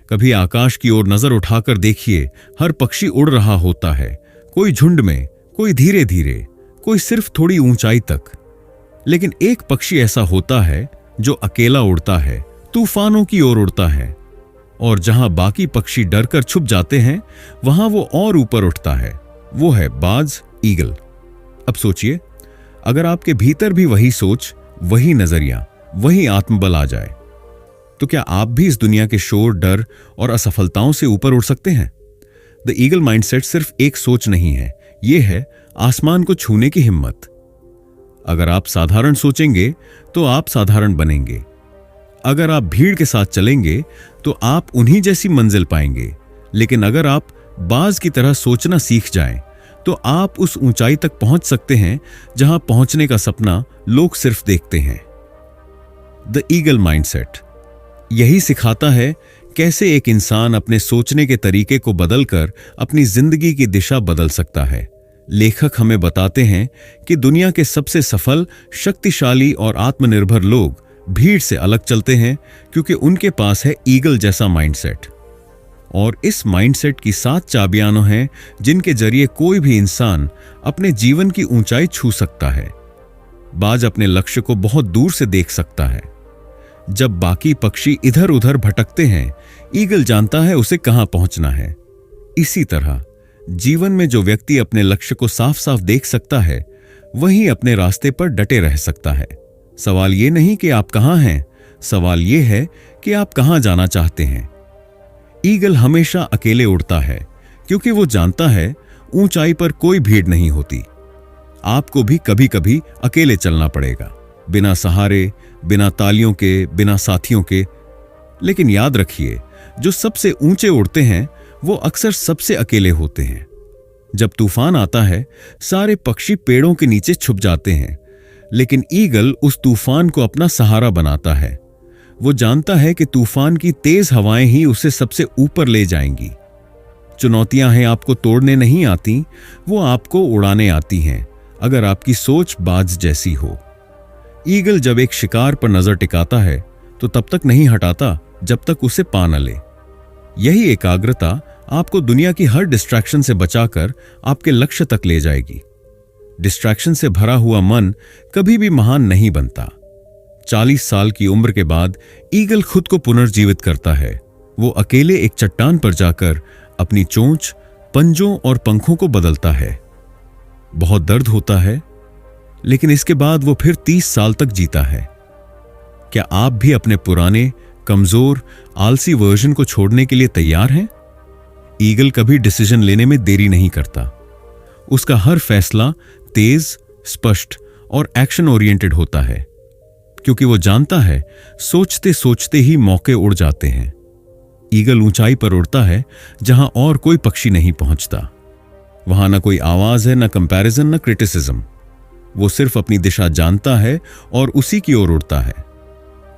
कभी आकाश की ओर नजर उठाकर देखिए, हर पक्षी उड़ रहा होता है, कोई झुंड में, कोई धीरे धीरे, कोई सिर्फ थोड़ी ऊंचाई तक। लेकिन एक पक्षी ऐसा होता है जो अकेला उड़ता है, तूफानों की ओर उड़ता है, और जहां बाकी पक्षी डरकर छुप जाते हैं वहां वो और ऊपर उठता है। वो है बाज, ईगल। अब सोचिए, अगर आपके भीतर भी वही सोच, वही नजरिया, वही आत्मबल आ जाए, तो क्या आप भी इस दुनिया के शोर, डर और असफलताओं से ऊपर उड़ सकते हैं? द ईगल माइंडसेट सिर्फ एक सोच नहीं है, यह है आसमान को छूने की हिम्मत। अगर आप साधारण सोचेंगे तो आप साधारण बनेंगे। अगर आप भीड़ के साथ चलेंगे तो आप उन्हीं जैसी मंजिल पाएंगे। लेकिन अगर आप बाज की तरह सोचना सीख जाएं, तो आप उस ऊंचाई तक पहुंच सकते हैं जहां पहुंचने का सपना लोग सिर्फ देखते हैं। द ईगल माइंडसेट यही सिखाता है कैसे एक इंसान अपने सोचने के तरीके को बदलकर अपनी जिंदगी की दिशा बदल सकता है। लेखक हमें बताते हैं कि दुनिया के सबसे सफल, शक्तिशाली और आत्मनिर्भर लोग भीड़ से अलग चलते हैं क्योंकि उनके पास है ईगल जैसा माइंडसेट। और इस माइंडसेट की 7 चाबियां हैं जिनके जरिए कोई भी इंसान अपने जीवन की ऊंचाई छू सकता है। बाज अपने लक्ष्य को बहुत दूर से देख सकता है। जब बाकी पक्षी इधर उधर भटकते हैं, ईगल जानता है उसे कहां पहुंचना है। इसी तरह जीवन में जो व्यक्ति अपने लक्ष्य को साफ साफ देख सकता है, वही अपने रास्ते पर डटे रह सकता है। सवाल यह नहीं कि आप कहां हैं, सवाल यह है कि आप कहां जाना चाहते हैं। ईगल हमेशा अकेले उड़ता है क्योंकि वो जानता है ऊंचाई पर कोई भीड़ नहीं होती। आपको भी कभी कभी अकेले चलना पड़ेगा, बिना सहारे, बिना तालियों के, बिना साथियों के। लेकिन याद रखिए, जो सबसे ऊंचे उड़ते हैं वो अक्सर सबसे अकेले होते हैं। जब तूफान आता है, सारे पक्षी पेड़ों के नीचे छुप जाते हैं, लेकिन ईगल उस तूफान को अपना सहारा बनाता है। वो जानता है कि तूफान की तेज हवाएं ही उसे सबसे ऊपर ले जाएंगी। चुनौतियां हैं आपको तोड़ने नहीं आती, वो आपको उड़ाने आती हैं, अगर आपकी सोच बाज जैसी हो। ईगल जब एक शिकार पर नजर टिकाता है तो तब तक नहीं हटाता जब तक उसे पा न ले। यही एकाग्रता आपको दुनिया की हर डिस्ट्रैक्शन से बचाकर आपके लक्ष्य तक ले जाएगी। डिस्ट्रैक्शन से भरा हुआ मन कभी भी महान नहीं बनता। 40 साल की उम्र के बाद ईगल खुद को पुनर्जीवित करता है। वो अकेले एक चट्टान पर जाकर अपनी चोंच, पंजों और पंखों को बदलता है। बहुत दर्द होता है, लेकिन इसके बाद वो फिर 30 साल तक जीता है। क्या आप भी अपने पुराने, कमजोर, आलसी वर्जन को छोड़ने के लिए तैयार हैं? ईगल कभी डिसीजन लेने में देरी नहीं करता। उसका हर फैसला तेज, स्पष्ट और एक्शन ओरिएंटेड होता है, क्योंकि वो जानता है सोचते सोचते ही मौके उड़ जाते हैं। ईगल ऊंचाई पर उड़ता है जहां और कोई पक्षी नहीं पहुंचता। वहां न कोई आवाज है, न कंपैरिजन, न क्रिटिसिज्म। वो सिर्फ अपनी दिशा जानता है और उसी की ओर उड़ता है।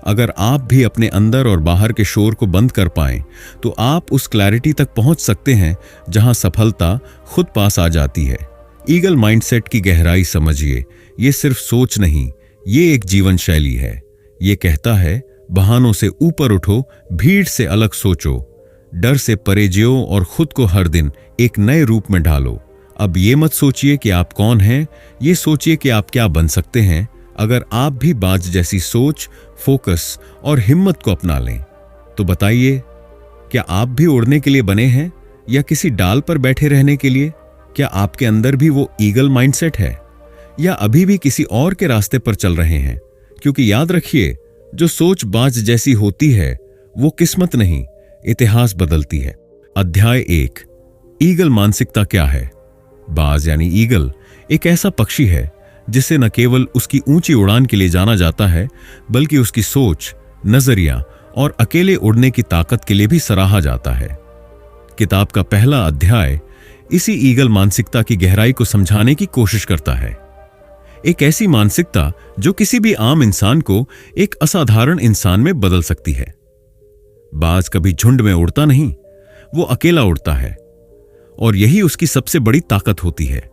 अगर आप भी अपने अंदर और बाहर के शोर को बंद कर पाएं, तो आप उस क्लैरिटी तक पहुंच सकते हैं जहां सफलता खुद पास आ जाती है। ईगल माइंडसेट की गहराई समझिए, ये सिर्फ सोच नहीं, ये एक जीवन शैली है। ये कहता है, बहानों से ऊपर उठो, भीड़ से अलग सोचो, डर से परे जियो और खुद को हर दिन एक नए रूप में ढालो। अब ये मत सोचिए कि आप कौन हैं, ये सोचिए कि आप क्या बन सकते हैं अगर आप भी बाज जैसी सोच, फोकस और हिम्मत को अपना लें। तो बताइए, क्या आप भी उड़ने के लिए बने हैं या किसी डाल पर बैठे रहने के लिए? क्या आपके अंदर भी वो ईगल माइंडसेट है या अभी भी किसी और के रास्ते पर चल रहे हैं? क्योंकि याद रखिए, जो सोच बाज जैसी होती है वो किस्मत नहीं, इतिहास बदलती है। अध्याय 1, ईगल मानसिकता क्या है? बाज यानी ईगल एक ऐसा पक्षी है जिसे न केवल उसकी ऊंची उड़ान के लिए जाना जाता है, बल्कि उसकी सोच, नजरिया और अकेले उड़ने की ताकत के लिए भी सराहा जाता है। किताब का पहला अध्याय इसी ईगल मानसिकता की गहराई को समझाने की कोशिश करता है। एक ऐसी मानसिकता जो किसी भी आम इंसान को एक असाधारण इंसान में बदल सकती है। बाज कभी झुंड में उड़ता नहीं, वो अकेला उड़ता है, और यही उसकी सबसे बड़ी ताकत होती है।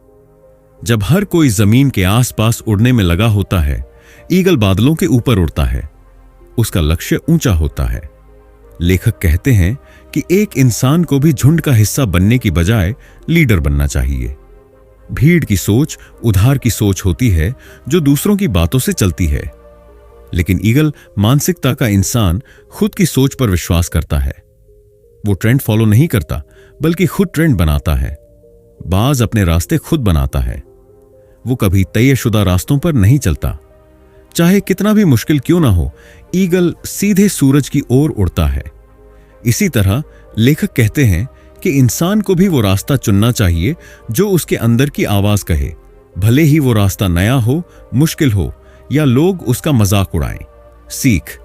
जब हर कोई जमीन के आसपास उड़ने में लगा होता है, ईगल बादलों के ऊपर उड़ता है। उसका लक्ष्य ऊंचा होता है। लेखक कहते हैं कि एक इंसान को भी झुंड का हिस्सा बनने की बजाय लीडर बनना चाहिए। भीड़ की सोच उधार की सोच होती है जो दूसरों की बातों से चलती है, लेकिन ईगल मानसिकता का इंसान खुद की सोच पर विश्वास करता है। वो ट्रेंड फॉलो नहीं करता, बल्कि खुद ट्रेंड बनाता है। बाज अपने रास्ते खुद बनाता है। वो कभी तयशुदा रास्तों पर नहीं चलता। चाहे कितना भी मुश्किल क्यों ना हो, ईगल सीधे सूरज की ओर उड़ता है। इसी तरह लेखक कहते हैं कि इंसान को भी वो रास्ता चुनना चाहिए जो उसके अंदर की आवाज कहे, भले ही वो रास्ता नया हो, मुश्किल हो या लोग उसका मजाक उड़ाएं। सीख: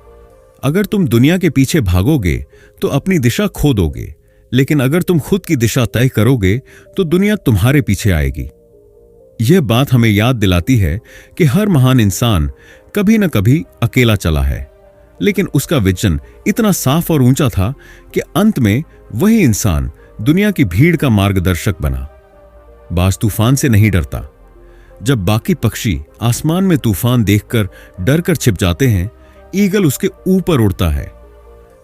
अगर तुम दुनिया के पीछे भागोगे तो अपनी दिशा खो दोगे, लेकिन अगर तुम खुद की दिशा तय करोगे तो दुनिया तुम्हारे पीछे आएगी। यह बात हमें याद दिलाती है कि हर महान इंसान कभी न कभी अकेला चला है, लेकिन उसका विजन इतना साफ और ऊंचा था कि अंत में वही इंसान दुनिया की भीड़ का मार्गदर्शक बना। बाज तूफान से नहीं डरता। जब बाकी पक्षी आसमान में तूफान देखकर डरकर छिप जाते हैं, ईगल उसके ऊपर उड़ता है।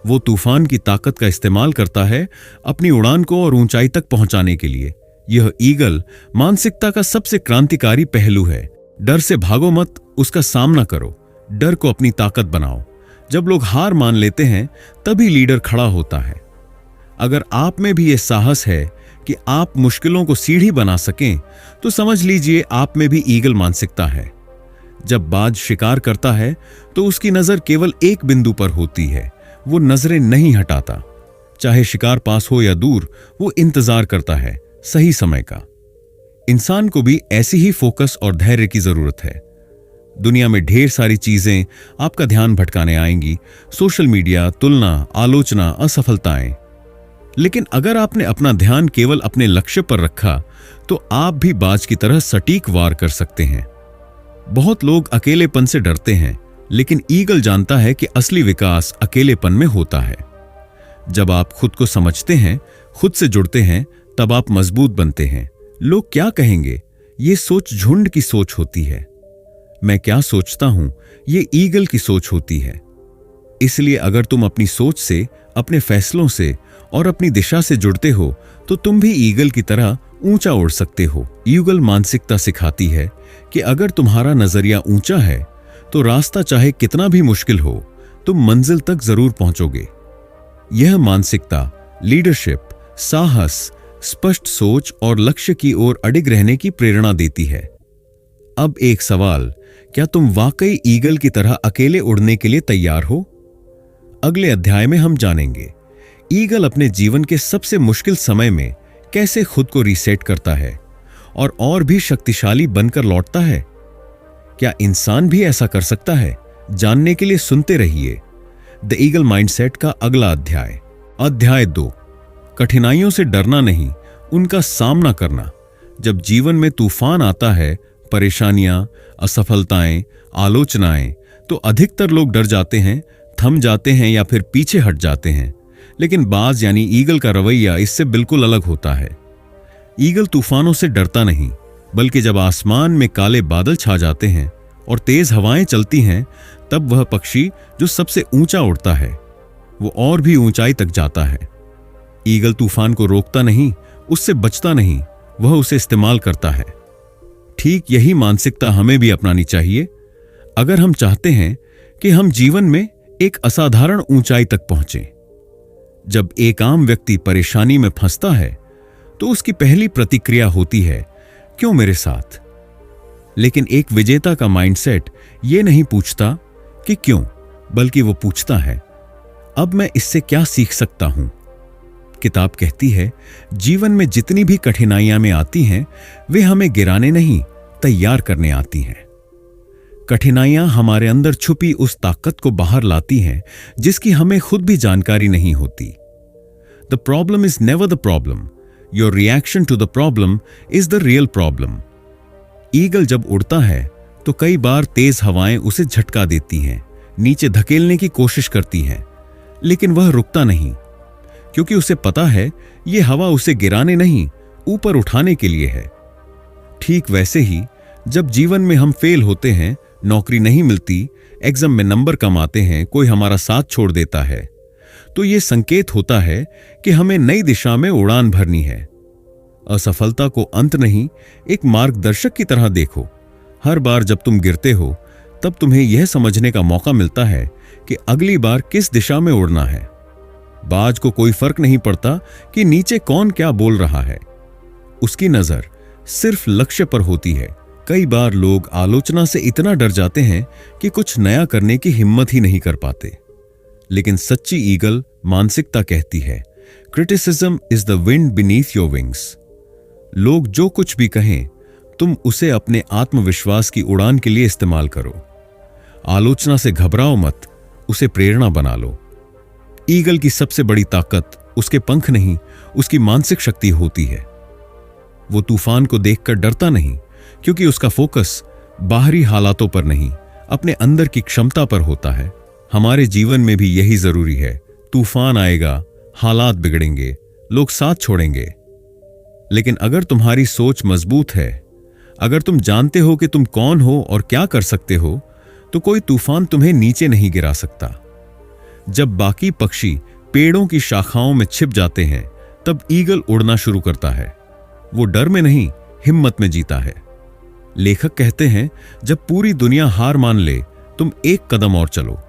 वो तूफान की ताकत का इस्तेमाल करता है अपनी उड़ान को और ऊंचाई तक पहुंचाने के लिए। यह ईगल मानसिकता का सबसे क्रांतिकारी पहलू है। डर से भागो मत, उसका सामना करो। डर को अपनी ताकत बनाओ। जब लोग हार मान लेते हैं, तभी लीडर खड़ा होता है। अगर आप में भी यह साहस है कि आप मुश्किलों को सीढ़ी बना सकें, तो समझ लीजिए आप में भी ईगल मानसिकता है। जब बाज शिकार करता है तो उसकी नजर केवल एक बिंदु पर होती है। वो नजरें नहीं हटाता। चाहे शिकार पास हो या दूर, वो इंतजार करता है सही समय का। इंसान को भी ऐसी ही फोकस और धैर्य की जरूरत है। दुनिया में ढेर सारी चीजें आपका ध्यान भटकाने आएंगी, सोशल मीडिया, तुलना, आलोचना, असफलताएं। लेकिन अगर आपने अपना ध्यान केवल अपने लक्ष्य पर रखा, तो आप भी बाज की तरह सटीक वार कर सकते हैं। बहुत लोग अकेलेपन से डरते हैं, लेकिन ईगल जानता है कि असली विकास अकेलेपन में होता है। जब आप खुद को समझते हैं, खुद से जुड़ते हैं, तब आप मजबूत बनते हैं। लोग क्या कहेंगे, ये सोच झुंड की सोच होती है। मैं क्या सोचता हूं, ये ईगल की सोच होती है। इसलिए अगर तुम अपनी सोच से, अपने फैसलों से और अपनी दिशा से जुड़ते हो, तो तुम भी ईगल की तरह ऊंचा उड़ सकते हो। ईगल मानसिकता सिखाती है कि अगर तुम्हारा नजरिया ऊंचा है, तो रास्ता चाहे कितना भी मुश्किल हो, तुम मंजिल तक जरूर पहुंचोगे। यह मानसिकता लीडरशिप, साहस, स्पष्ट सोच और लक्ष्य की ओर अडिग रहने की प्रेरणा देती है। अब एक सवाल, क्या तुम वाकई ईगल की तरह अकेले उड़ने के लिए तैयार हो? अगले अध्याय में हम जानेंगे ईगल अपने जीवन के सबसे मुश्किल समय में कैसे खुद को रीसेट करता है और भी शक्तिशाली बनकर लौटता है। क्या इंसान भी ऐसा कर सकता है? जानने के लिए सुनते रहिए द ईगल माइंडसेट का अगला अध्याय। अध्याय 2, कठिनाइयों से डरना नहीं, उनका सामना करना। जब जीवन में तूफान आता है, परेशानियां, असफलताएं, आलोचनाएं, तो अधिकतर लोग डर जाते हैं, थम जाते हैं या फिर पीछे हट जाते हैं। लेकिन बाज यानी ईगल का रवैया इससे बिल्कुल अलग होता है। ईगल तूफानों से डरता नहीं, बल्कि जब आसमान में काले बादल छा जाते हैं और तेज हवाएं चलती हैं, तब वह पक्षी जो सबसे ऊंचा उड़ता है, वो और भी ऊंचाई तक जाता है। ईगल तूफान को रोकता नहीं, उससे बचता नहीं, वह उसे इस्तेमाल करता है। ठीक यही मानसिकता हमें भी अपनानी चाहिए अगर हम चाहते हैं कि हम जीवन में एक असाधारण ऊंचाई तक पहुंचें। जब एक आम व्यक्ति परेशानी में फंसता है, तो उसकी पहली प्रतिक्रिया होती है, क्यों मेरे साथ? लेकिन एक विजेता का माइंडसेट यह नहीं पूछता कि क्यों, बल्कि वो पूछता है, अब मैं इससे क्या सीख सकता हूं? किताब कहती है, जीवन में जितनी भी कठिनाइयां में आती हैं, वे हमें गिराने नहीं, तैयार करने आती हैं। कठिनाइयां हमारे अंदर छुपी उस ताकत को बाहर लाती हैं जिसकी हमें खुद भी जानकारी नहीं होती। The problem is never the problem, your reaction to the problem is the real problem. Eagle जब उड़ता है तो कई बार तेज हवाएं उसे झटका देती हैं, नीचे धकेलने की कोशिश करती हैं, लेकिन वह रुकता नहीं, क्योंकि उसे पता है यह हवा उसे गिराने नहीं, ऊपर उठाने के लिए है। ठीक वैसे ही जब जीवन में हम फेल होते हैं, नौकरी नहीं मिलती, एग्जाम में नंबर कम आते हैं, कोई हमारा साथ छोड़ देता है, तो ये संकेत होता है कि हमें नई दिशा में उड़ान भरनी है। असफलता को अंत नहीं, एक मार्गदर्शक की तरह देखो। हर बार जब तुम गिरते हो तब तुम्हें यह समझने का मौका मिलता है कि अगली बार किस दिशा में उड़ना है। बाज को कोई फर्क नहीं पड़ता कि नीचे कौन क्या बोल रहा है, उसकी नजर सिर्फ लक्ष्य पर होती है। कई बार लोग आलोचना से इतना डर जाते हैं कि कुछ नया करने की हिम्मत ही नहीं कर पाते। लेकिन सच्ची ईगल मानसिकता कहती है, criticism is the wind beneath your wings. लोग जो कुछ भी कहें, तुम उसे अपने आत्मविश्वास की उड़ान के लिए इस्तेमाल करो। आलोचना से घबराओ मत, उसे प्रेरणा बना लो। ईगल की सबसे बड़ी ताकत उसके पंख नहीं, उसकी मानसिक शक्ति होती है। वो तूफान को देखकर डरता नहीं, क्योंकि उसका फोकस बाहरी हालातों पर नहीं, अपने अंदर की क्षमता पर होता है। हमारे जीवन में भी यही जरूरी है। तूफान आएगा, हालात बिगड़ेंगे, लोग साथ छोड़ेंगे, लेकिन अगर तुम्हारी सोच मजबूत है, अगर तुम जानते हो कि तुम कौन हो और क्या कर सकते हो, तो कोई तूफान तुम्हें नीचे नहीं गिरा सकता। जब बाकी पक्षी पेड़ों की शाखाओं में छिप जाते हैं, तब ईगल उड़ना शुरू करता है। वो डर में नहीं, हिम्मत में जीता है। लेखक कहते हैं, जब पूरी दुनिया हार मान ले, तुम एक कदम और चलो।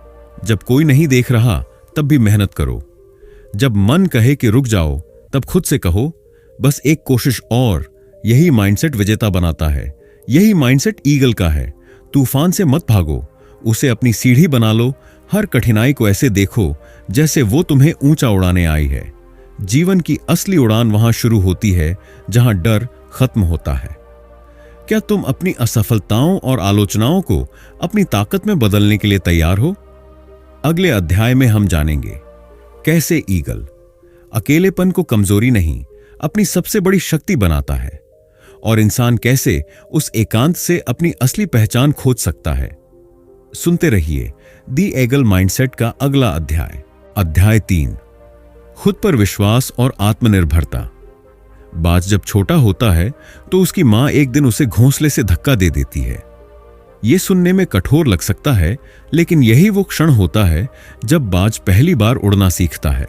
जब कोई नहीं देख रहा, तब भी मेहनत करो। जब मन कहे कि रुक जाओ, तब खुद से कहो, बस एक कोशिश और। यही माइंडसेट विजेता बनाता है। यही माइंडसेट ईगल का है। तूफान से मत भागो, उसे अपनी सीढ़ी बना लो। हर कठिनाई को ऐसे देखो जैसे वो तुम्हें ऊंचा उड़ाने आई है। जीवन की असली उड़ान वहां शुरू होती है जहां डर खत्म होता है। क्या तुम अपनी असफलताओं और आलोचनाओं को अपनी ताकत में बदलने के लिए तैयार हो? अगले अध्याय में हम जानेंगे कैसे ईगल अकेलेपन को कमजोरी नहीं, अपनी सबसे बड़ी शक्ति बनाता है, और इंसान कैसे उस एकांत से अपनी असली पहचान खोज सकता है। सुनते रहिए दी ईगल माइंडसेट का अगला अध्याय। अध्याय 3, खुद पर विश्वास और आत्मनिर्भरता। बाज जब छोटा होता है तो उसकी मां एक दिन उसे घोंसले से धक्का दे देती है। यह सुनने में कठोर लग सकता है, लेकिन यही वो क्षण होता है जब बाज पहली बार उड़ना सीखता है।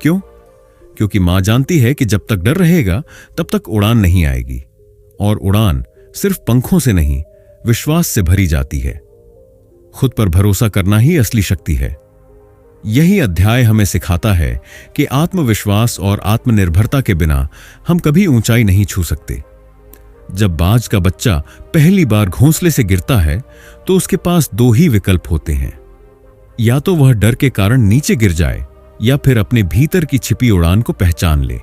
क्यों? क्योंकि मां जानती है कि जब तक डर रहेगा तब तक उड़ान नहीं आएगी, और उड़ान सिर्फ पंखों से नहीं, विश्वास से भरी जाती है। खुद पर भरोसा करना ही असली शक्ति है। यही अध्याय हमें सिखाता है कि आत्मविश्वास और आत्मनिर्भरता के बिना हम कभी ऊंचाई नहीं छू सकते। जब बाज का बच्चा पहली बार घोंसले से गिरता है तो उसके पास दो ही विकल्प होते हैं, या तो वह डर के कारण नीचे गिर जाए, या फिर अपने भीतर की छिपी उड़ान को पहचान ले।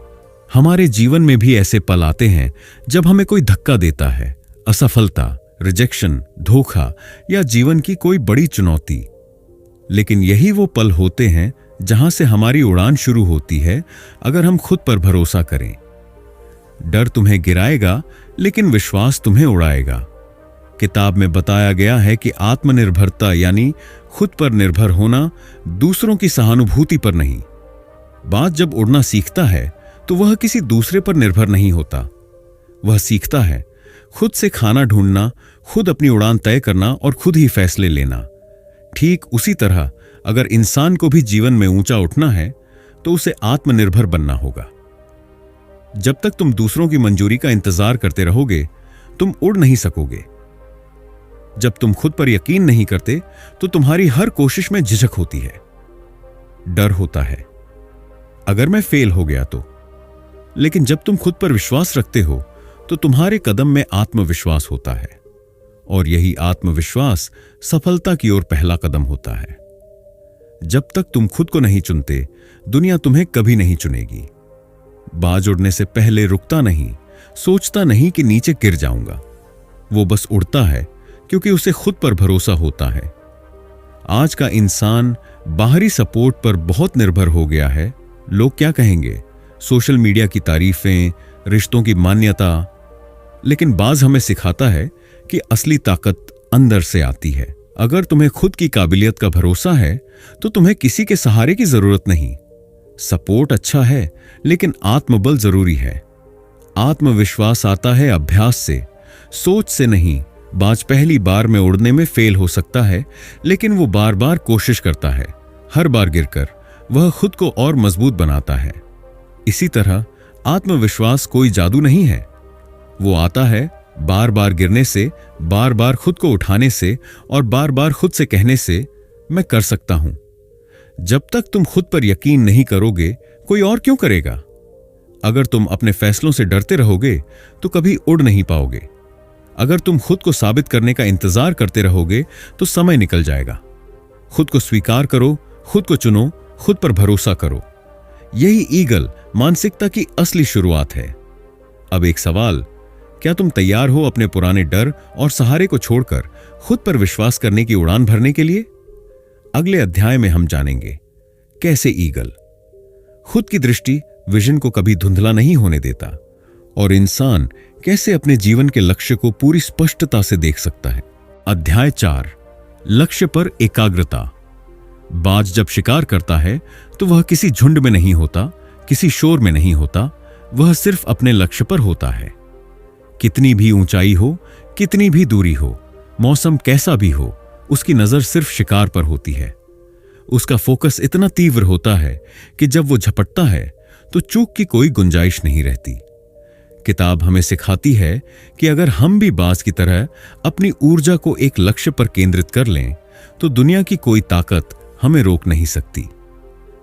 हमारे जीवन में भी ऐसे पल आते हैं जब हमें कोई धक्का देता है, असफलता, रिजेक्शन, धोखा या जीवन की कोई बड़ी चुनौती। लेकिन यही वो पल होते हैं जहां से हमारी उड़ान शुरू होती है, अगर हम खुद पर भरोसा करें। डर तुम्हें गिराएगा, लेकिन विश्वास तुम्हें उड़ाएगा। किताब में बताया गया है कि आत्मनिर्भरता यानी खुद पर निर्भर होना, दूसरों की सहानुभूति पर नहीं। बाज जब उड़ना सीखता है तो वह किसी दूसरे पर निर्भर नहीं होता। वह सीखता है खुद से खाना ढूंढना, खुद अपनी उड़ान तय करना और खुद ही फैसले लेना। ठीक उसी तरह अगर इंसान को भी जीवन में ऊंचा उठना है तो उसे आत्मनिर्भर बनना होगा। जब तक तुम दूसरों की मंजूरी का इंतजार करते रहोगे, तुम उड़ नहीं सकोगे। जब तुम खुद पर यकीन नहीं करते तो तुम्हारी हर कोशिश में झिझक होती है, डर होता है अगर मैं फेल हो गया तो। लेकिन जब तुम खुद पर विश्वास रखते हो तो तुम्हारे कदम में आत्मविश्वास होता है, और यही आत्मविश्वास सफलता की ओर पहला कदम होता है। जब तक तुम खुद को नहीं चुनते, दुनिया तुम्हें कभी नहीं चुनेगी। बाज उड़ने से पहले रुकता नहीं, सोचता नहीं कि नीचे गिर जाऊंगा। वो बस उड़ता है क्योंकि उसे खुद पर भरोसा होता है। आज का इंसान बाहरी सपोर्ट पर बहुत निर्भर हो गया है। लोग क्या कहेंगे, सोशल मीडिया की तारीफें, रिश्तों की मान्यता। लेकिन बाज हमें सिखाता है कि असली ताकत अंदर से आती है। अगर तुम्हें खुद की काबिलियत का भरोसा है तो तुम्हें किसी के सहारे की जरूरत नहीं। सपोर्ट अच्छा है, लेकिन आत्मबल जरूरी है। आत्मविश्वास आता है अभ्यास से, सोच से नहीं। बाज पहली बार में उड़ने में फेल हो सकता है, लेकिन वो बार बार कोशिश करता है। हर बार गिरकर वह खुद को और मजबूत बनाता है। इसी तरह आत्मविश्वास कोई जादू नहीं है। वो आता है बार बार गिरने से, बार बार खुद को उठाने से और बार बार खुद से कहने से, मैं कर सकता हूं। जब तक तुम खुद पर यकीन नहीं करोगे, कोई और क्यों करेगा? अगर तुम अपने फैसलों से डरते रहोगे तो कभी उड़ नहीं पाओगे। अगर तुम खुद को साबित करने का इंतजार करते रहोगे तो समय निकल जाएगा। खुद को स्वीकार करो, खुद को चुनो, खुद पर भरोसा करो। यही ईगल मानसिकता की असली शुरुआत है। अब एक सवाल, क्या तुम तैयार हो अपने पुराने डर और सहारे को छोड़कर खुद पर विश्वास करने की उड़ान भरने के लिए? अगले अध्याय में हम जानेंगे कैसे ईगल खुद की दृष्टि, विजन को कभी धुंधला नहीं होने देता और इंसान कैसे अपने जीवन के लक्ष्य को पूरी स्पष्टता से देख सकता है। अध्याय 4, लक्ष्य पर एकाग्रता। बाज जब शिकार करता है तो वह किसी झुंड में नहीं होता, किसी शोर में नहीं होता, वह सिर्फ अपने लक्ष्य पर होता है। कितनी भी ऊंचाई हो, कितनी भी दूरी हो, मौसम कैसा भी हो, उसकी नजर सिर्फ शिकार पर होती है। उसका फोकस इतना तीव्र होता है कि जब वो झपटता है तो चूक की कोई गुंजाइश नहीं रहती। किताब हमें सिखाती है कि अगर हम भी बाज की तरह अपनी ऊर्जा को एक लक्ष्य पर केंद्रित कर लें तो दुनिया की कोई ताकत हमें रोक नहीं सकती।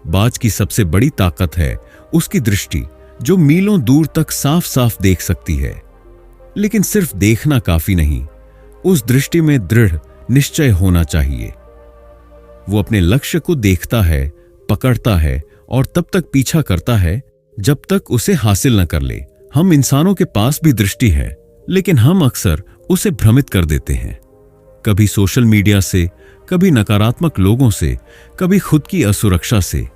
बाज की सबसे बड़ी ताकत है उसकी दृष्टि, जो मीलों दूर तक साफ साफ देख सकती है। लेकिन सिर्फ देखना काफी नहीं, उस दृष्टि में दृढ़ निश्चय होना चाहिए। वो अपने लक्ष्य को देखता है, पकड़ता है और तब तक पीछा करता है जब तक उसे हासिल न कर ले। हम इंसानों के पास भी दृष्टि है, लेकिन हम अक्सर उसे भ्रमित कर देते हैं। कभी सोशल मीडिया से, कभी नकारात्मक लोगों से, कभी खुद की असुरक्षा से।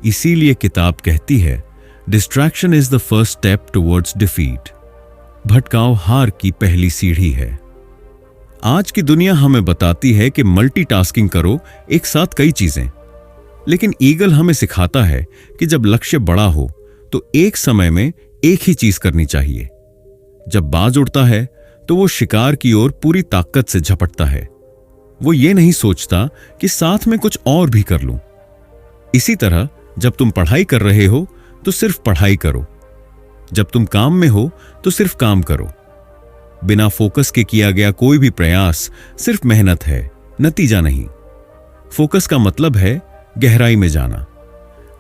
इसीलिए किताब कहती है, distraction is the first step towards defeat. भटकाव हार की पहली सीढ़ी है। आज की दुनिया हमें बताती है कि मल्टीटास्किंग करो, एक साथ कई चीजें। लेकिन ईगल हमें सिखाता है कि जब लक्ष्य बड़ा हो तो एक समय में एक ही चीज करनी चाहिए। जब बाज उड़ता है तो वो शिकार की ओर पूरी ताकत से झपटता है। वो ये नहीं सोचता कि साथ में कुछ और भी कर लूं। इसी तरह जब तुम पढ़ाई कर रहे हो तो सिर्फ पढ़ाई करो, जब तुम काम में हो तो सिर्फ काम करो। बिना फोकस के किया गया कोई भी प्रयास सिर्फ मेहनत है, नतीजा नहीं। फोकस का मतलब है गहराई में जाना।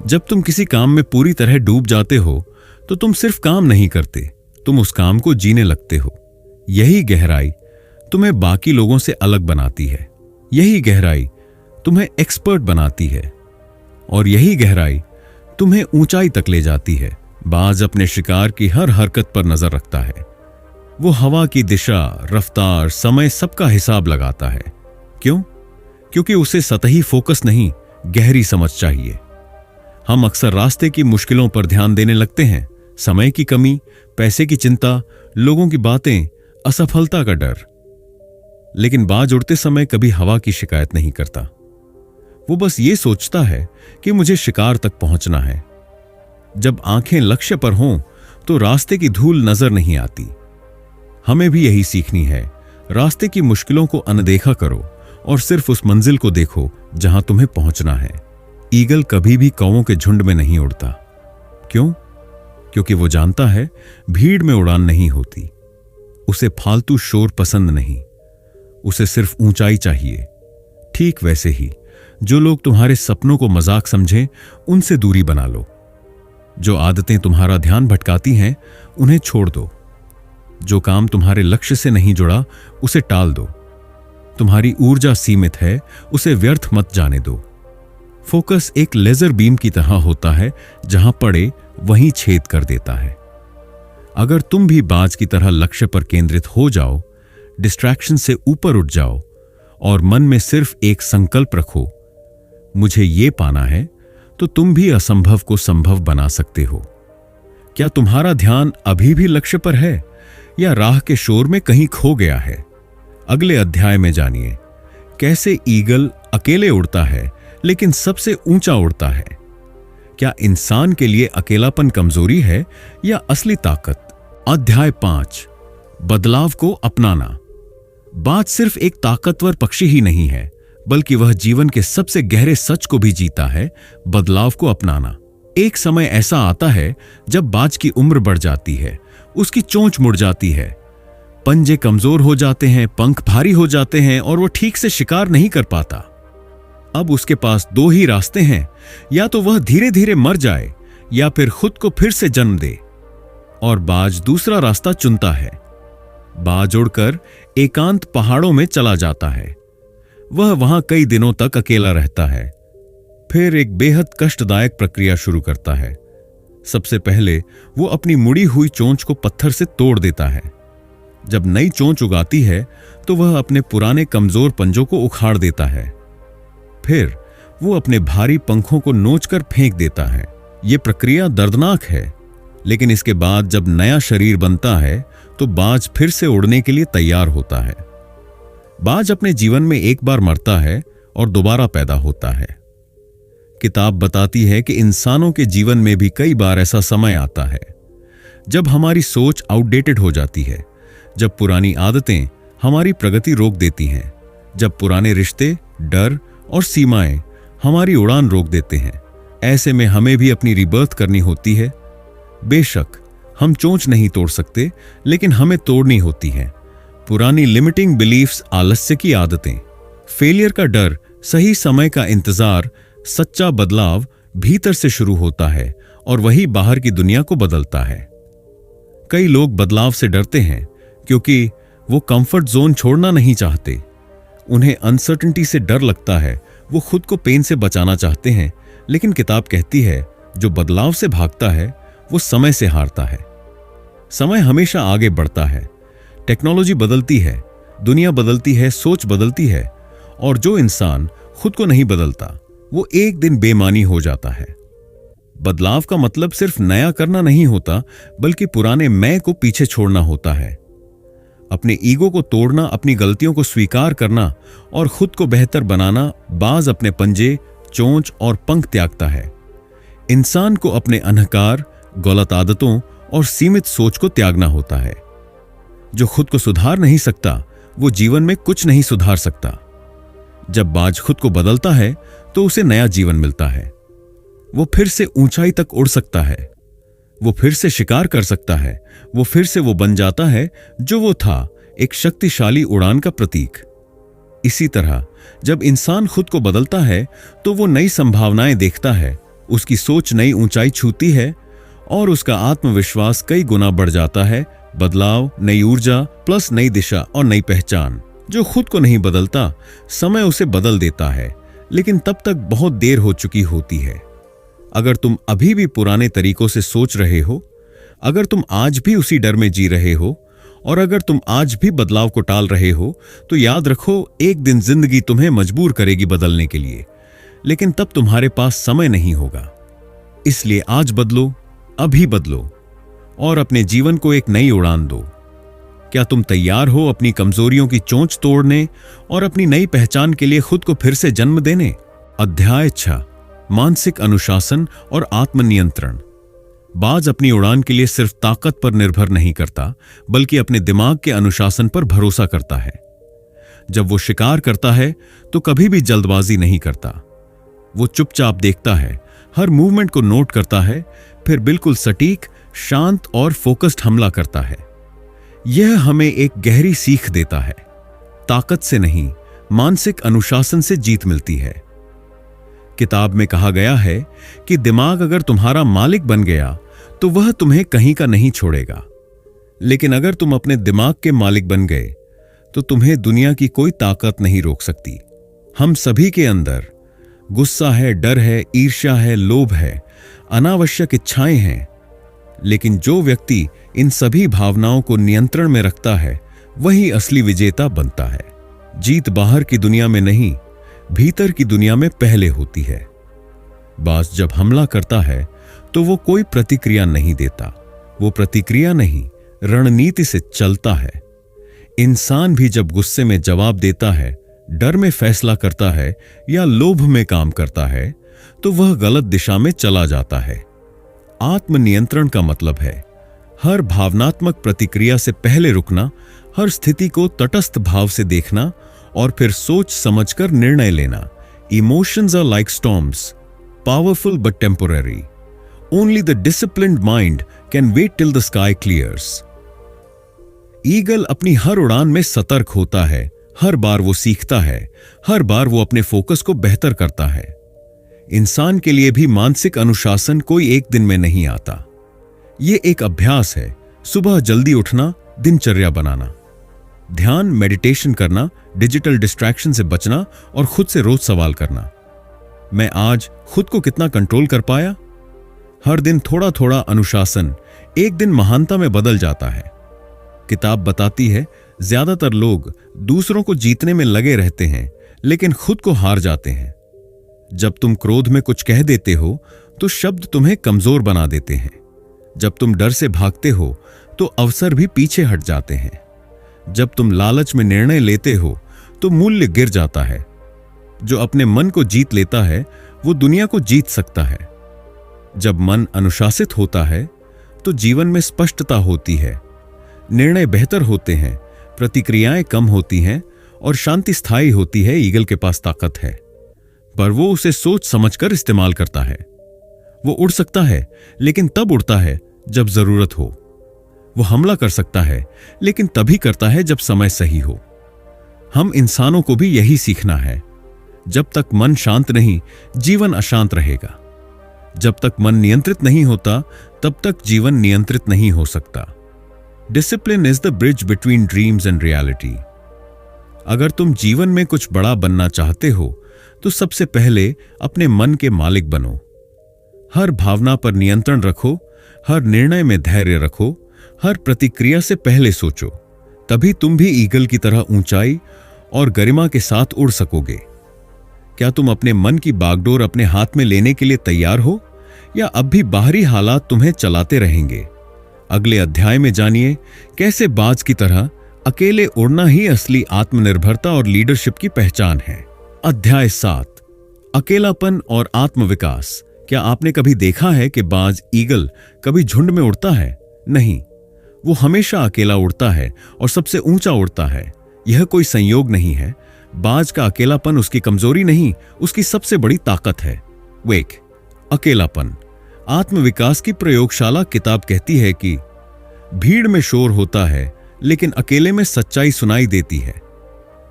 जब तुम किसी काम में पूरी तरह डूब जाते हो तो तुम सिर्फ काम नहीं करते, तुम उस काम को जीने लगते हो। यही गहराई तुम्हें बाकी लोगों से अलग बनाती है। यही गहराई तुम्हें एक्सपर्ट बनाती है और यही गहराई तुम्हें ऊंचाई तक ले जाती है। बाज अपने शिकार की हर हरकत पर नजर रखता है। वो हवा की दिशा, रफ्तार, समय सबका हिसाब लगाता है। क्यों? क्योंकि उसे सतही फोकस नहीं, गहरी समझ चाहिए। हम अक्सर रास्ते की मुश्किलों पर ध्यान देने लगते हैं, समय की कमी, पैसे की चिंता, लोगों की बातें, असफलता का डर। लेकिन बाज उड़ते समय कभी हवा की शिकायत नहीं करता। वो बस ये सोचता है कि मुझे शिकार तक पहुंचना है। जब आंखें लक्ष्य पर हों तो रास्ते की धूल नजर नहीं आती। हमें भी यही सीखनी है। रास्ते की मुश्किलों को अनदेखा करो और सिर्फ उस मंजिल को देखो जहां तुम्हें पहुंचना है। ईगल कभी भी कौवों के झुंड में नहीं उड़ता। क्यों? क्योंकि वो जानता है भीड़ में उड़ान नहीं होती। उसे फालतू शोर पसंद नहीं, उसे सिर्फ ऊंचाई चाहिए। ठीक वैसे ही जो लोग तुम्हारे सपनों को मजाक समझें, उनसे दूरी बना लो। जो आदतें तुम्हारा ध्यान भटकाती हैं, उन्हें छोड़ दो। जो काम तुम्हारे लक्ष्य से नहीं जुड़ा, उसे टाल दो। तुम्हारी ऊर्जा सीमित है, उसे व्यर्थ मत जाने दो। फोकस एक लेजर बीम की तरह होता है, जहां पड़े वहीं छेद कर देता है। अगर तुम भी बाज की तरह लक्ष्य पर केंद्रित हो जाओ, डिस्ट्रैक्शन से ऊपर उठ जाओ और मन में सिर्फ एक संकल्प रखो, मुझे ये पाना है, तो तुम भी असंभव को संभव बना सकते हो। क्या तुम्हारा ध्यान अभी भी लक्ष्य पर है या राह के शोर में कहीं खो गया है? अगले अध्याय में जानिए कैसे ईगल अकेले उड़ता है लेकिन सबसे ऊंचा उड़ता है। क्या इंसान के लिए अकेलापन कमजोरी है या असली ताकत? अध्याय 5, बदलाव को अपनाना। बाज सिर्फ एक ताकतवर पक्षी ही नहीं है, बल्कि वह जीवन के सबसे गहरे सच को भी जीता है, बदलाव को अपनाना। एक समय ऐसा आता है जब बाज की उम्र बढ़ जाती है, उसकी चोंच मुड़ जाती है, पंजे कमजोर हो जाते हैं, पंख भारी हो जाते हैं और वो ठीक से शिकार नहीं कर पाता। अब उसके पास दो ही रास्ते हैं, या तो वह धीरे धीरे मर जाए या फिर खुद को फिर से जन्म दे। और बाज दूसरा रास्ता चुनता है। बाज उड़कर एकांत पहाड़ों में चला जाता है। वह वहां कई दिनों तक अकेला रहता है। फिर एक बेहद कष्टदायक प्रक्रिया शुरू करता है। सबसे पहले वो अपनी मुड़ी हुई चोंच को पत्थर से तोड़ देता है। जब नई चोंच उगाती है तो वह अपने पुराने कमजोर पंजों को उखाड़ देता है। फिर वो अपने भारी पंखों को नोचकर फेंक देता है। ये प्रक्रिया दर्दनाक है, लेकिन इसके बाद जब नया शरीर बनता है तो बाज फिर से उड़ने के लिए तैयार होता है। बाज अपने जीवन में एक बार मरता है और दोबारा पैदा होता है। किताब बताती है कि इंसानों के जीवन में भी कई बार ऐसा समय आता है जब हमारी सोच आउटडेटेड हो जाती है, जब पुरानी आदतें हमारी प्रगति रोक देती हैं, जब पुराने रिश्ते, डर और सीमाएं हमारी उड़ान रोक देते हैं। ऐसे में हमें भी अपनी रिबर्थ करनी होती है। बेशक हम चोंच नहीं तोड़ सकते, लेकिन हमें तोड़नी होती है पुरानी लिमिटिंग बिलीफ्स, आलस्य की आदतें, फेलियर का डर, सही समय का इंतजार। सच्चा बदलाव भीतर से शुरू होता है और वही बाहर की दुनिया को बदलता है। कई लोग बदलाव से डरते हैं क्योंकि वो कंफर्ट जोन छोड़ना नहीं चाहते। उन्हें अनसर्टेनिटी से डर लगता है। वो खुद को पेन से बचाना चाहते हैं, लेकिन किताब कहती है जो बदलाव से भागता है वो समय से हारता है। समय हमेशा आगे बढ़ता है। टेक्नोलॉजी बदलती है, दुनिया बदलती है, सोच बदलती है, और जो इंसान खुद को नहीं बदलता वो एक दिन बेमानी हो जाता है। बदलाव का मतलब सिर्फ नया करना नहीं होता, बल्कि पुराने मैं को पीछे छोड़ना होता है। अपने ईगो को तोड़ना, अपनी गलतियों को स्वीकार करना और खुद को बेहतर बनाना। बाज अपने पंजे, चोंच और पंख त्यागता है। इंसान को अपने अहंकार, गलत आदतों और सीमित सोच को त्यागना होता है। जो खुद को सुधार नहीं सकता वो जीवन में कुछ नहीं सुधार सकता। जब बाज खुद को बदलता है तो उसे नया जीवन मिलता है। वो फिर से ऊंचाई तक उड़ सकता है, वो फिर से शिकार कर सकता है, वो फिर से वो बन जाता है जो वो था, एक शक्तिशाली उड़ान का प्रतीक। इसी तरह जब इंसान खुद को बदलता है तो वो नई संभावनाएं देखता है, उसकी सोच नई ऊंचाई छूती है और उसका आत्मविश्वास कई गुना बढ़ जाता है। बदलाव, नई ऊर्जा प्लस नई दिशा और नई पहचान। जो खुद को नहीं बदलता, समय उसे बदल देता है, लेकिन तब तक बहुत देर हो चुकी होती है। अगर तुम अभी भी पुराने तरीकों से सोच रहे हो, अगर तुम आज भी उसी डर में जी रहे हो और अगर तुम आज भी बदलाव को टाल रहे हो, तो याद रखो एक दिन जिंदगी तुम्हें मजबूर करेगी बदलने के लिए, लेकिन तब तुम्हारे पास समय नहीं होगा। इसलिए आज बदलो, अभी बदलो और अपने जीवन को एक नई उड़ान दो। क्या तुम तैयार हो अपनी कमजोरियों की चोंच तोड़ने और अपनी नई पहचान के लिए खुद को फिर से जन्म देने? अध्याय 6, मानसिक अनुशासन और आत्मनियंत्रण। बाज अपनी उड़ान के लिए सिर्फ ताकत पर निर्भर नहीं करता, बल्कि अपने दिमाग के अनुशासन पर भरोसा करता है। जब वो शिकार करता है तो कभी भी जल्दबाजी नहीं करता। वो चुपचाप देखता है, हर मूवमेंट को नोट करता है, फिर बिल्कुल सटीक, शांत और फोकस्ड हमला करता है। यह हमें एक गहरी सीख देता है। ताकत से नहीं, मानसिक अनुशासन से जीत मिलती है। किताब में कहा गया है कि दिमाग अगर तुम्हारा मालिक बन गया तो वह तुम्हें कहीं का नहीं छोड़ेगा, लेकिन अगर तुम अपने दिमाग के मालिक बन गए तो तुम्हें दुनिया की कोई ताकत नहीं रोक सकती। हम सभी के अंदर गुस्सा है, डर है, ईर्ष्या है, लोभ है, अनावश्यक इच्छाएं हैं, लेकिन जो व्यक्ति इन सभी भावनाओं को नियंत्रण में रखता है वही असली विजेता बनता है। जीत बाहर की दुनिया में नहीं, भीतर की दुनिया में पहले होती है। बाज जब हमला करता है तो वो कोई प्रतिक्रिया नहीं देता, वो प्रतिक्रिया नहीं, रणनीति से चलता है। इंसान भी जब गुस्से में जवाब देता है, डर में फैसला करता है या लोभ में काम करता है तो वह गलत दिशा में चला जाता है। आत्मनियंत्रण का मतलब है हर भावनात्मक प्रतिक्रिया से पहले रुकना, हर स्थिति को तटस्थ भाव से देखना और फिर सोच समझकर निर्णय लेना। Emotions are like storms, powerful but temporary. Only the disciplined mind can wait till the sky clears. Eagle अपनी हर उड़ान में सतर्क होता है, हर बार वो सीखता है, हर बार वो अपने फोकस को बेहतर करता है। इंसान के लिए भी मानसिक अनुशासन कोई एक दिन में नहीं आता। ये एक अभ्यास है, सुबह जल्दी उठना, दिनचर्या बनाना, ध्यान मेडिटेशन करना, डिजिटल डिस्ट्रैक्शन से बचना और खुद से रोज सवाल करना, मैं आज खुद को कितना कंट्रोल कर पाया। हर दिन थोड़ा थोड़ा अनुशासन एक दिन महानता में बदल जाता है। किताब बताती है ज्यादातर लोग दूसरों को जीतने में लगे रहते हैं लेकिन खुद को हार जाते हैं। जब तुम क्रोध में कुछ कह देते हो तो शब्द तुम्हें कमजोर बना देते हैं। जब तुम डर से भागते हो तो अवसर भी पीछे हट जाते हैं। जब तुम लालच में निर्णय लेते हो तो मूल्य गिर जाता है। जो अपने मन को जीत लेता है वो दुनिया को जीत सकता है। जब मन अनुशासित होता है तो जीवन में स्पष्टता होती है, निर्णय बेहतर होते हैं, प्रतिक्रियाएं कम होती हैं और शांति स्थायी होती है। ईगल के पास ताकत है पर वो उसे सोच समझकर इस्तेमाल करता है। वो उड़ सकता है लेकिन तब उड़ता है जब जरूरत हो। वो हमला कर सकता है लेकिन तभी करता है जब समय सही हो। हम इंसानों को भी यही सीखना है। जब तक मन शांत नहीं, जीवन अशांत रहेगा। जब तक मन नियंत्रित नहीं होता, तब तक जीवन नियंत्रित नहीं हो सकता। Discipline is the bridge between dreams and reality. अगर तुम जीवन में कुछ बड़ा बनना चाहते हो तो सबसे पहले अपने मन के मालिक बनो। हर भावना पर नियंत्रण रखो, हर निर्णय में धैर्य रखो, हर प्रतिक्रिया से पहले सोचो। तभी तुम भी ईगल की तरह ऊंचाई और गरिमा के साथ उड़ सकोगे। क्या तुम अपने मन की बागडोर अपने हाथ में लेने के लिए तैयार हो या अब भी बाहरी हालात तुम्हें चलाते रहेंगे? अगले अध्याय में जानिए कैसे बाज की तरह अकेले उड़ना ही असली आत्मनिर्भरता और लीडरशिप की पहचान है। अध्याय 7, अकेलापन और आत्मविकास। क्या आपने कभी देखा है कि बाज ईगल कभी झुंड में उड़ता है? नहीं, वो हमेशा अकेला उड़ता है और सबसे ऊंचा उड़ता है। यह कोई संयोग नहीं है। बाज का अकेलापन उसकी कमजोरी नहीं, उसकी सबसे बड़ी ताकत है। वेक, अकेलापन, आत्मविकास की प्रयोगशाला किताब कहती है कि भीड़ में शोर होता है लेकिन अकेले में सच्चाई सुनाई देती है।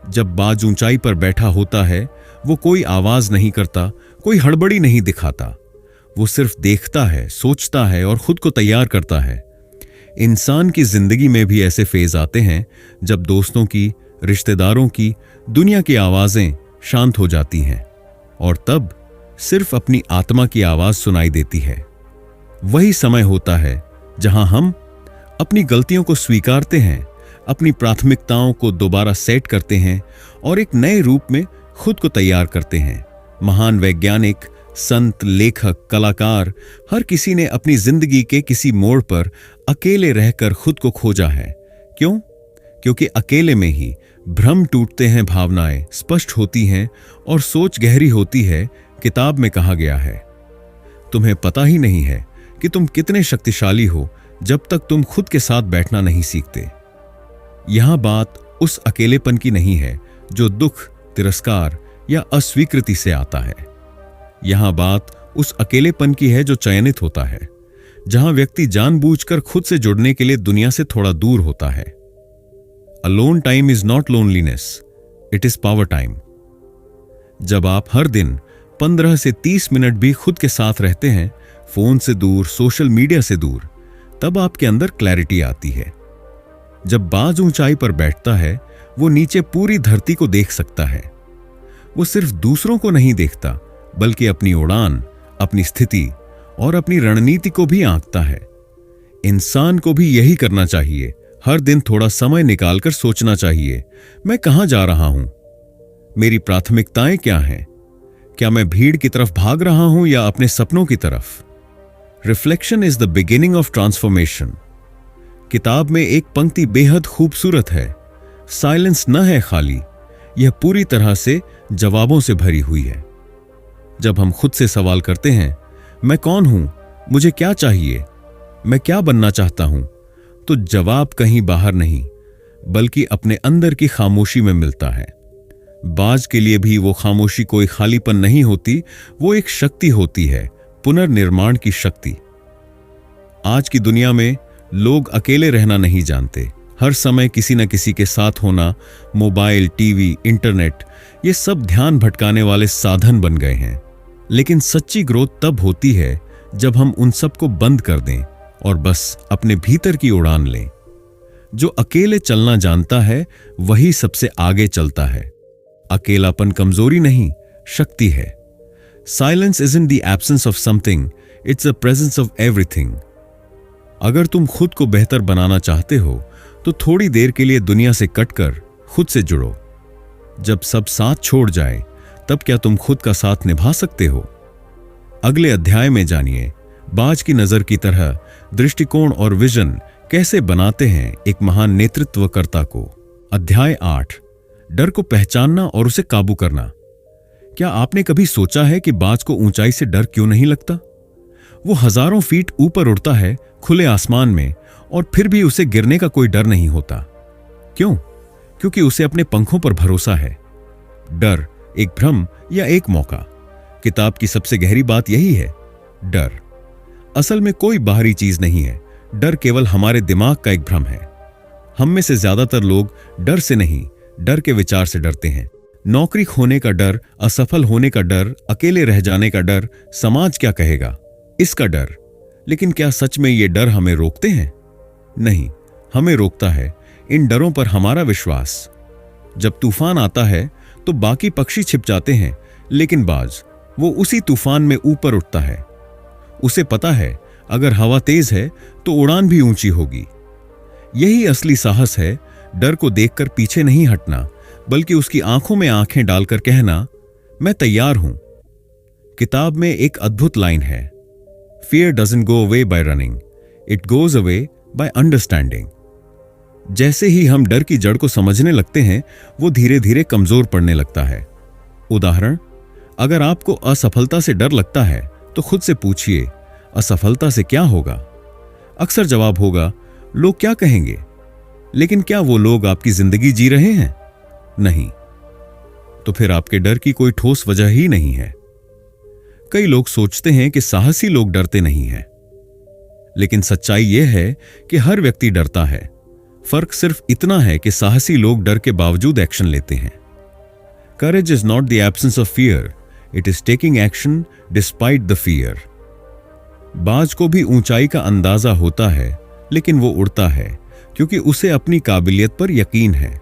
जब बाज ऊंचाई पर बैठा होता है वो कोई आवाज नहीं करता, कोई हड़बड़ी नहीं दिखाता। वो सिर्फ देखता है, सोचता है और खुद को तैयार करता है। इंसान की जिंदगी में भी ऐसे फेज आते हैं जब दोस्तों की, रिश्तेदारों की, दुनिया की आवाजें शांत हो जाती हैं और तब सिर्फ अपनी आत्मा की आवाज सुनाई देती है। वही समय होता है जहां हम अपनी गलतियों को स्वीकारते हैं, अपनी प्राथमिकताओं को दोबारा सेट करते हैं और एक नए रूप में खुद को तैयार करते हैं। महान वैज्ञानिक, संत, लेखक, कलाकार, हर किसी ने अपनी जिंदगी के किसी मोड़ पर अकेले रहकर खुद को खोजा है। क्यों? क्योंकि अकेले में ही भ्रम टूटते हैं, भावनाएं स्पष्ट होती हैं और सोच गहरी होती है। किताब में कहा गया है, तुम्हें पता ही नहीं है कि तुम कितने शक्तिशाली हो जब तक तुम खुद के साथ बैठना नहीं सीखते। यहां बात उस अकेलेपन की नहीं है जो दुख, तिरस्कार या अस्वीकृति से आता है। यहां बात उस अकेलेपन की है जो चयनित होता है, जहां व्यक्ति जानबूझकर खुद से जुड़ने के लिए दुनिया से थोड़ा दूर होता है। Alone time is not loneliness, it is power time. जब आप हर दिन 15 से 30 मिनट भी खुद के साथ रहते हैं, फोन से दूर, सोशल मीडिया से दूर, तब आपके अंदर क्लैरिटी आती है। जब बाज ऊंचाई पर बैठता है वो नीचे पूरी धरती को देख सकता है। वो सिर्फ दूसरों को नहीं देखता बल्कि अपनी उड़ान, अपनी स्थिति और अपनी रणनीति को भी आंकता है। इंसान को भी यही करना चाहिए। हर दिन थोड़ा समय निकालकर सोचना चाहिए, मैं कहां जा रहा हूं? मेरी प्राथमिकताएं क्या हैं? क्या मैं भीड़ की तरफ भाग रहा हूं या अपने सपनों की तरफ? Reflection is the beginning of transformation. किताब में एक पंक्ति बेहद खूबसूरत है, साइलेंस न है खाली, यह पूरी तरह से जवाबों से भरी हुई है। जब हम खुद से सवाल करते हैं, मैं कौन हूं, मुझे क्या चाहिए, मैं क्या बनना चाहता हूं, तो जवाब कहीं बाहर नहीं बल्कि अपने अंदर की खामोशी में मिलता है। बाज के लिए भी वो खामोशी कोई खालीपन नहीं होती, वो एक शक्ति होती है, पुनर्निर्माण की शक्ति। आज की दुनिया में लोग अकेले रहना नहीं जानते। हर समय किसी न किसी के साथ होना, मोबाइल, टीवी, इंटरनेट, ये सब ध्यान भटकाने वाले साधन बन गए हैं। लेकिन सच्ची ग्रोथ तब होती है जब हम उन सब को बंद कर दें और बस अपने भीतर की उड़ान लें। जो अकेले चलना जानता है वही सबसे आगे चलता है। अकेलापन कमजोरी नहीं, शक्ति है। Silence isn't the absence of something, it's the presence of everything. अगर तुम खुद को बेहतर बनाना चाहते हो तो थोड़ी देर के लिए दुनिया से कटकर खुद से जुड़ो। जब सब साथ छोड़ जाए तब क्या तुम खुद का साथ निभा सकते हो? अगले अध्याय में जानिए बाज की नजर की तरह दृष्टिकोण और विजन कैसे बनाते हैं एक महान नेतृत्वकर्ता को। अध्याय 8, डर को पहचानना और उसे काबू करना। क्या आपने कभी सोचा है कि बाज को ऊंचाई से डर क्यों नहीं लगता? वो हजारों फीट ऊपर उड़ता है खुले आसमान में और फिर भी उसे गिरने का कोई डर नहीं होता। क्यों? क्योंकि उसे अपने पंखों पर भरोसा है। डर एक भ्रम या एक मौका? किताब की सबसे गहरी बात यही है, डर असल में कोई बाहरी चीज नहीं है। डर केवल हमारे दिमाग का एक भ्रम है। हम में से ज्यादातर लोग डर से नहीं, डर के विचार से डरते हैं। नौकरी खोने का डर, असफल होने का डर, अकेले रह जाने का डर, समाज क्या कहेगा, इसका डर। लेकिन क्या सच में ये डर हमें रोकते हैं? नहीं, हमें रोकता है इन डरों पर हमारा विश्वास। जब तूफान आता है तो बाकी पक्षी छिप जाते हैं, लेकिन बाज वो उसी तूफान में ऊपर उठता है। उसे पता है अगर हवा तेज है तो उड़ान भी ऊंची होगी। यही असली साहस है, डर को देखकर पीछे नहीं हटना, बल्कि उसकी आंखों में आंखें डालकर कहना, मैं तैयार हूं। किताब में एक अद्भुत लाइन है, Fear doesn't go away by running, it goes away by understanding। जैसे ही हम डर की जड़ को समझने लगते हैं, वो धीरे धीरे कमजोर पड़ने लगता है। उदाहरण, अगर आपको असफलता से डर लगता है तो खुद से पूछिए, असफलता से क्या होगा? अक्सर जवाब होगा, लोग क्या कहेंगे। लेकिन क्या वो लोग आपकी जिंदगी जी रहे हैं? नहीं। तो फिर आपके डर की कोई ठोस वजह ही नहीं है। कई लोग सोचते हैं कि साहसी लोग डरते नहीं हैं, लेकिन सच्चाई यह है कि हर व्यक्ति डरता है। फर्क सिर्फ इतना है कि साहसी लोग डर के बावजूद एक्शन लेते हैं। Courage is not the absence of fear, it is taking action despite the fear. बाज को भी ऊंचाई का अंदाजा होता है, लेकिन वो उड़ता है क्योंकि उसे अपनी काबिलियत पर यकीन है।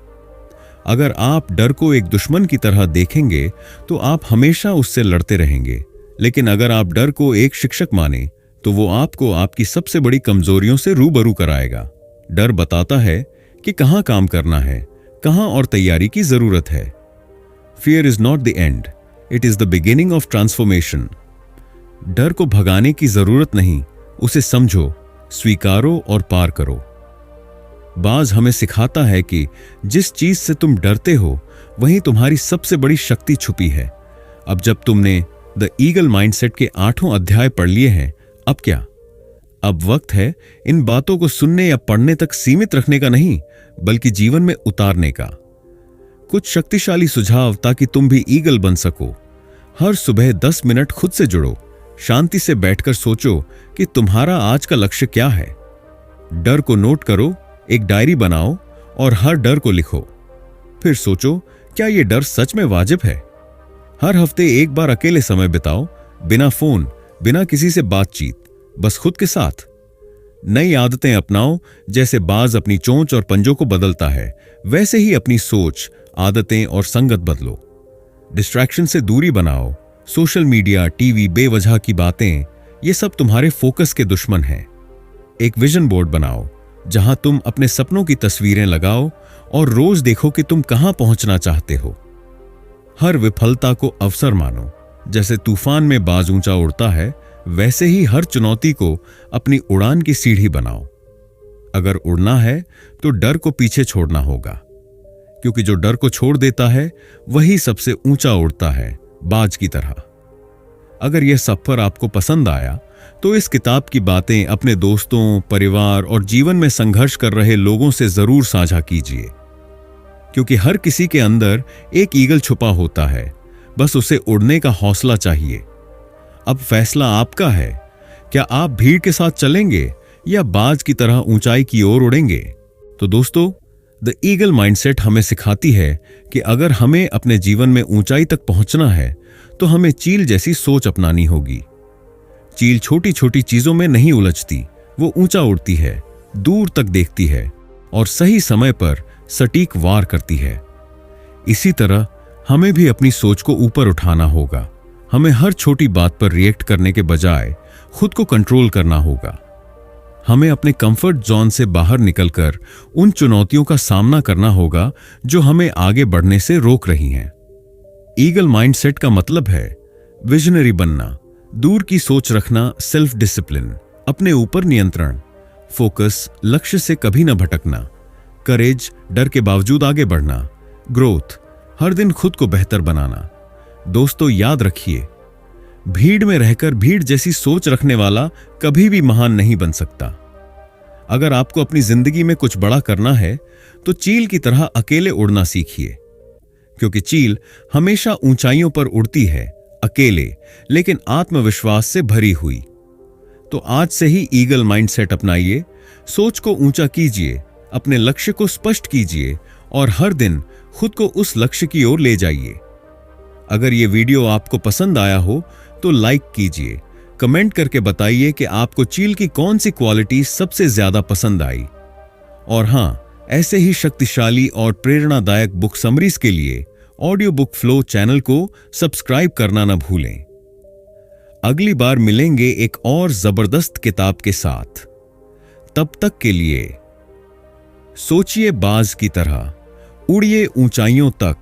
अगर आप डर को एक दुश्मन की तरह देखेंगे तो आप हमेशा उससे लड़ते रहेंगे, लेकिन अगर आप डर को एक शिक्षक माने तो वो आपको आपकी सबसे बड़ी कमजोरियों से रूबरू कराएगा। डर बताता है कि कहां काम करना है, कहां और तैयारी की जरूरत है। Fear is not the end, it is the beginning of transformation. डर को भगाने की जरूरत नहीं, उसे समझो, स्वीकारो और पार करो। बाज हमें सिखाता है कि जिस चीज से तुम डरते हो वहीं तुम्हारी सबसे बड़ी शक्ति छुपी है। अब जब तुमने द ईगल माइंडसेट के 8 अध्याय पढ़ लिए हैं, अब क्या? अब वक्त है इन बातों को सुनने या पढ़ने तक सीमित रखने का नहीं, बल्कि जीवन में उतारने का। कुछ शक्तिशाली सुझाव ताकि तुम भी ईगल बन सको। हर सुबह 10 मिनट खुद से जुड़ो। शांति से बैठकर सोचो कि तुम्हारा आज का लक्ष्य क्या है। डर को नोट करो, एक डायरी बनाओ और हर डर को लिखो। फिर सोचो, क्या यह डर सच में वाजिब है? हर हफ्ते एक बार अकेले समय बिताओ, बिना फोन, बिना किसी से बातचीत, बस खुद के साथ। नई आदतें अपनाओ। जैसे बाज अपनी चोंच और पंजों को बदलता है, वैसे ही अपनी सोच, आदतें और संगत बदलो। डिस्ट्रैक्शन से दूरी बनाओ। सोशल मीडिया, टीवी, बेवजह की बातें, ये सब तुम्हारे फोकस के दुश्मन हैं। एक विजन बोर्ड बनाओ जहां तुम अपने सपनों की तस्वीरें लगाओ और रोज देखो कि तुम कहां पहुंचना चाहते हो। हर विफलता को अवसर मानो। जैसे तूफान में बाज ऊंचा उड़ता है, वैसे ही हर चुनौती को अपनी उड़ान की सीढ़ी बनाओ। अगर उड़ना है तो डर को पीछे छोड़ना होगा, क्योंकि जो डर को छोड़ देता है वही सबसे ऊंचा उड़ता है, बाज की तरह। अगर यह सफर आपको पसंद आया तो इस किताब की बातें अपने दोस्तों, परिवार और जीवन में संघर्ष कर रहे लोगों से जरूर साझा कीजिए। क्योंकि हर किसी के अंदर एक ईगल छुपा होता है, बस उसे उड़ने का हौसला चाहिए। अब फैसला आपका है, क्या आप भीड़ के साथ चलेंगे या बाज की तरह ऊंचाई की ओर उड़ेंगे। तो दोस्तों, द ईगल माइंडसेट हमें सिखाती है कि अगर हमें अपने जीवन में ऊंचाई तक पहुंचना है तो हमें चील जैसी सोच अपनानी होगी। चील छोटी छोटी चीजों में नहीं उलझती, वो ऊंचा उड़ती है, दूर तक देखती है और सही समय पर सटीक वार करती है। इसी तरह हमें भी अपनी सोच को ऊपर उठाना होगा। हमें हर छोटी बात पर रिएक्ट करने के बजाय खुद को कंट्रोल करना होगा। हमें अपने कंफर्ट जोन से बाहर निकलकर उन चुनौतियों का सामना करना होगा जो हमें आगे बढ़ने से रोक रही हैं। ईगल माइंडसेट का मतलब है विजनरी बनना, दूर की सोच रखना, सेल्फ डिसिप्लिन, अपने ऊपर नियंत्रण, फोकस, लक्ष्य से कभी न भटकना, करेज, डर के बावजूद आगे बढ़ना, ग्रोथ, हर दिन खुद को बेहतर बनाना। दोस्तों, याद रखिए, भीड़ में रहकर भीड़ जैसी सोच रखने वाला कभी भी महान नहीं बन सकता। अगर आपको अपनी जिंदगी में कुछ बड़ा करना है तो चील की तरह अकेले उड़ना सीखिए, क्योंकि चील हमेशा ऊंचाइयों पर उड़ती है, अकेले लेकिन आत्मविश्वास से भरी हुई। तो आज से ही ईगल माइंडसेट अपनाइए, सोच को ऊंचा कीजिए, अपने लक्ष्य को स्पष्ट कीजिए और हर दिन खुद को उस लक्ष्य की ओर ले जाइए। अगर ये वीडियो आपको पसंद आया हो तो लाइक कीजिए, कमेंट करके बताइए कि आपको चील की कौन सी क्वालिटी सबसे ज्यादा पसंद आई। और हां, ऐसे ही शक्तिशाली और प्रेरणादायक बुक समरीज के लिए ऑडियो बुक फ्लो चैनल को सब्सक्राइब करना न भूलें। अगली बार मिलेंगे एक और जबरदस्त किताब के साथ। तब तक के लिए सोचिए बाज की तरह, उड़िए ऊंचाइयों तक,